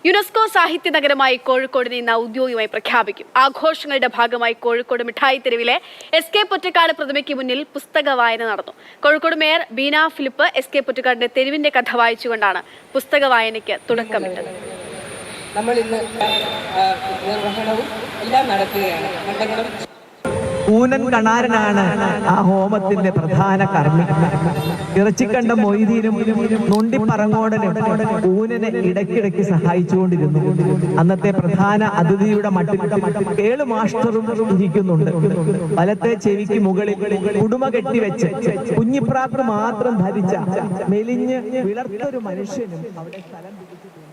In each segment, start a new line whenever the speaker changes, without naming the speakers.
UNESCO സാഹിത്യ നഗരമായി കോഴിക്കോടിനെ ഇന്ന് ഔദ്യോഗികമായി പ്രഖ്യാപിക്കും. ആഘോഷങ്ങളുടെ ഭാഗമായി കോഴിക്കോട് മിഠായി തെരുവിലെ എസ്.കെ. പൊറ്റക്കാട് പ്രതിമയ്ക്ക് മുന്നിൽ പുസ്തക വായന നടന്നു. Kozhikode mayor Beena Philip S. പൊറ്റക്കാടിന്റെ തെരുവിന്റെ കഥ വായിച്ചുകൊണ്ടാണ് പുസ്തക വായനയ്ക്ക് തുടക്കമിട്ടത്.
നമ്മൾ ഇന്ന് നിർവഹണവും എല്ലാം നടക്കുകയാണ്.
ഊനൻ കണാരനാണ് ആ ഹോമത്തിന്റെ പ്രധാന കർമ്മി. ഇറച്ചിക്കണ്ട മൊയ്തീനും നൊണ്ടിപ്പറങ്ങോടനും ഊനനെ ഇടയ്ക്കിടയ്ക്ക് സഹായിച്ചുകൊണ്ടിരുന്നു. അന്നത്തെ പ്രധാന അതിഥിയുടെ മട്ടിൽ കേളു മാസ്റ്ററും ഇരിക്കുന്നുണ്ട്. വലത്തെ ചെവിക്ക് മുകളിൽ കുടുമ കെട്ടിവെച്ച് കുഞ്ഞിപ്രാക്ക് മാത്രം ധരിച്ച മെലിഞ്ഞ് വിളർത്തൊരു മനുഷ്യനും അവിടെ സ്ഥലം പിടിച്ചിട്ടുണ്ട്.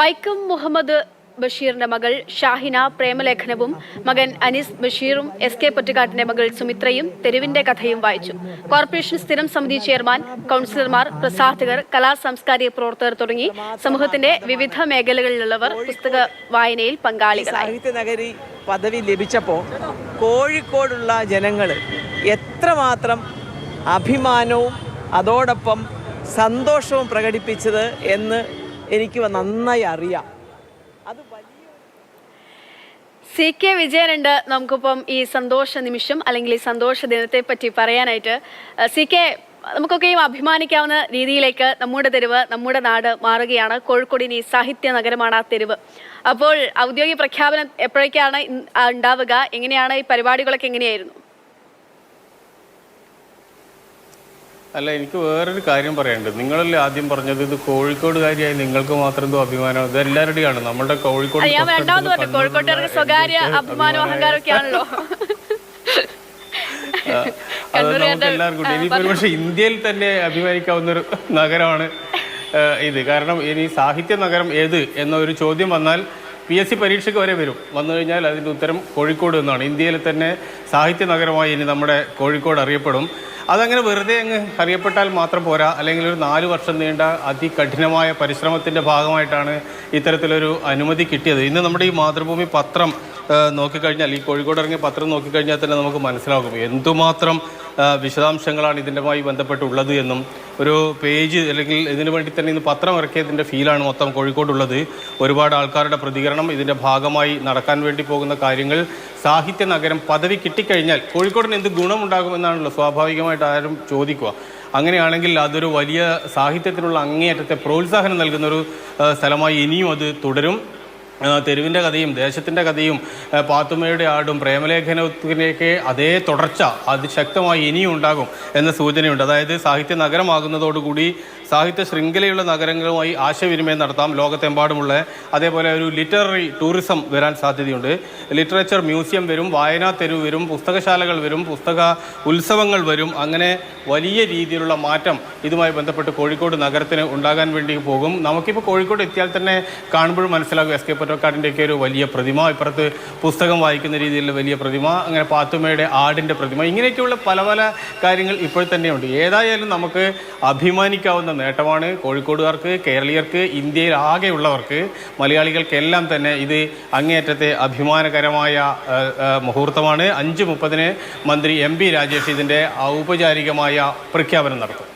വൈക്കം മുഹമ്മദ് ബഷീറിന്റെ മകൾ ഷാഹിന പ്രേമലേഖനവും മകൻ അനീസ് ബഷീറും എസ്.കെ. പൊറ്റക്കാടിന്റെ മകൾ സുമിത്രയും തെരുവിന്റെ കഥയും വായിച്ചു. കോർപ്പറേഷൻ സ്ഥിരം സമിതി ചെയർമാൻ, കൗൺസിലർമാർ, പ്രസാധകർ, കലാ സാംസ്കാരിക പ്രവർത്തകർ തുടങ്ങി സമൂഹത്തിന്റെ വിവിധ മേഖലകളിലുള്ളവർ പുസ്തക വായനയിൽ പങ്കാളികളായി.
സാഹിത്യ നഗരി പദവി ലഭിച്ചപ്പോൾ കോഴിക്കോടുള്ള ജനങ്ങൾ എത്രമാത്രം അഭിമാനവും അതോടൊപ്പം സന്തോഷവും പ്രകടിപ്പിച്ചത് എന്ന് എനിക്ക് നന്നായി അറിയാം.
സി.കെ. വിജയനുണ്ട് നമുക്കിപ്പം ഈ സന്തോഷ നിമിഷം അല്ലെങ്കിൽ ഈ സന്തോഷ ദിനത്തെ പറ്റി പറയാനായിട്ട്. സി.കെ., നമുക്കൊക്കെയും അഭിമാനിക്കാവുന്ന രീതിയിലേക്ക് നമ്മുടെ തെരുവ്, നമ്മുടെ നാട് മാറുകയാണ്. കോഴിക്കോടിന് ഈ സാഹിത്യ നഗരമാണ് ആ തെരുവ്. അപ്പോൾ ഔദ്യോഗിക പ്രഖ്യാപനം എപ്പോഴേക്കാണ് ഉണ്ടാവുക? എങ്ങനെയാണ് ഈ പരിപാടികളൊക്കെ എങ്ങനെയായിരുന്നു?
അല്ല, എനിക്ക് വേറൊരു കാര്യം പറയാനുണ്ട്. നിങ്ങളല്ലേ ആദ്യം പറഞ്ഞത് ഇത് കോഴിക്കോടുകാരിയായി നിങ്ങൾക്ക് മാത്രം എന്തോ അഭിമാനം, ഇത് എല്ലാവരുടെയാണ്. നമ്മുടെ കോഴിക്കോട്
കോഴിക്കോട്ടുകാർക്ക് സ്വകാര്യ അഭിമാനവും അഹങ്കാരമൊക്കെ ആണല്ലോ.
അത് നമുക്ക് എല്ലാവർക്കും ഉണ്ട്. ഇനിയിപ്പോൾ ഒരു പക്ഷേ ഇന്ത്യയിൽ തന്നെ അഭിമാനിക്കാവുന്ന ഒരു നഗരമാണ് ഇത്. കാരണം ഇനി സാഹിത്യ നഗരം ഏത് എന്നൊരു ചോദ്യം വന്നാൽ PSC പരീക്ഷയ്ക്ക് വരെ വന്നു കഴിഞ്ഞാൽ അതിൻ്റെ ഉത്തരം കോഴിക്കോട് എന്നാണ്. ഇന്ത്യയിലെ തന്നെ സാഹിത്യ നഗരമായി ഇനി നമ്മുടെ കോഴിക്കോട് അറിയപ്പെടും. അതങ്ങനെ വെറുതെ അങ്ങ് അറിയപ്പെട്ടാൽ മാത്രം പോരാ. അല്ലെങ്കിൽ ഒരു 4 വർഷം നീണ്ട അതികഠിനമായ പരിശ്രമത്തിൻ്റെ ഭാഗമായിട്ടാണ് ഇത്തരത്തിലൊരു അനുമതി കിട്ടിയത്. ഇന്ന് നമ്മുടെ ഈ മാതൃഭൂമി പത്രം നോക്കിക്കഴിഞ്ഞാൽ, ഈ കോഴിക്കോട് ഇറങ്ങിയ പത്രം നോക്കിക്കഴിഞ്ഞാൽ തന്നെ നമുക്ക് മനസ്സിലാകും എന്തുമാത്രം വിശദാംശങ്ങളാണ് ഇതിൻ്റെമായി ബന്ധപ്പെട്ടുള്ളത് എന്നും. ഒരു പേജ് അല്ലെങ്കിൽ ഇതിനു വേണ്ടി തന്നെ ഇന്ന് പത്രം ഇറക്കിയതിൻ്റെ ഫീലാണ് മൊത്തം കോഴിക്കോടുള്ളത്. ഒരുപാട് ആൾക്കാരുടെ പ്രതികരണം, ഇതിൻ്റെ ഭാഗമായി നടക്കാൻ വേണ്ടി പോകുന്ന കാര്യങ്ങൾ. സാഹിത്യ നഗരം പദവി കിട്ടിക്കഴിഞ്ഞാൽ കോഴിക്കോടിന് എന്ത് ഗുണമുണ്ടാകുമെന്നാണല്ലോ സ്വാഭാവികമായിട്ട് ആരും ചോദിക്കുക. അങ്ങനെയാണെങ്കിൽ അതൊരു വലിയ സാഹിത്യത്തിനുള്ള അങ്ങേയറ്റത്തെ പ്രോത്സാഹനം നൽകുന്നൊരു സ്ഥലമായി ഇനിയും അത് തുടരും. തെരുവിൻ്റെ കഥയും ദേശത്തിൻ്റെ കഥയും പാത്തുമ്മയുടെ ആടും പ്രേമലേഖനത്തിൻ്റെയൊക്കെ അതേ തുടർച്ച അതിശക്തമായി ഇനിയും ഉണ്ടാകും എന്ന സൂചനയുണ്ട്. അതായത് സാഹിത്യ നഗരമാകുന്നതോടുകൂടി സാഹിത്യ ശൃംഖലയുള്ള നഗരങ്ങളുമായി ആശയവിനിമയം നടത്താം ലോകത്തെമ്പാടുമുള്ള. അതേപോലെ ഒരു ലിറ്റററി ടൂറിസം വരാൻ സാധ്യതയുണ്ട്. ലിറ്ററേച്ചർ മ്യൂസിയം വരും, വായനാ തെരുവ് വരും, പുസ്തകശാലകൾ വരും, പുസ്തക ഉത്സവങ്ങൾ വരും. അങ്ങനെ വലിയ രീതിയിലുള്ള മാറ്റം ഇതുമായി ബന്ധപ്പെട്ട് കോഴിക്കോട് നഗരത്തിന് ഉണ്ടാകാൻ വേണ്ടി പോകും. നമുക്കിപ്പോൾ കോഴിക്കോട് എത്തിയാൽ തന്നെ കാണുമ്പോഴും മനസ്സിലാകും എസ്.കെ. പൊറ്റക്കാടിൻ്റെയൊക്കെ ഒരു വലിയ പ്രതിമ, ഇപ്പുറത്ത് പുസ്തകം വായിക്കുന്ന രീതിയിലുള്ള വലിയ പ്രതിമ, അങ്ങനെ പാത്തുമ്മയുടെ ആടിൻ്റെ പ്രതിമ, ഇങ്ങനെയൊക്കെയുള്ള പല പല കാര്യങ്ങൾ ഇപ്പോൾ തന്നെയുണ്ട്. ഏതായാലും നമുക്ക് അഭിമാനിക്കാവുന്ന നേട്ടമാണ് കോഴിക്കോടുകാർക്ക്, കേരളീയർക്ക്, ഇന്ത്യയിൽ ആകെയുള്ളവർക്ക്, മലയാളികൾക്കെല്ലാം തന്നെ ഇത് അങ്ങേയറ്റത്തെ അഭിമാനകരമായ മുഹൂർത്തമാണ്. 5:30 മന്ത്രി MP രാജേഷ് ഇതിൻ്റെ ഔപചാരികമായ പ്രഖ്യാപനം നടത്തും.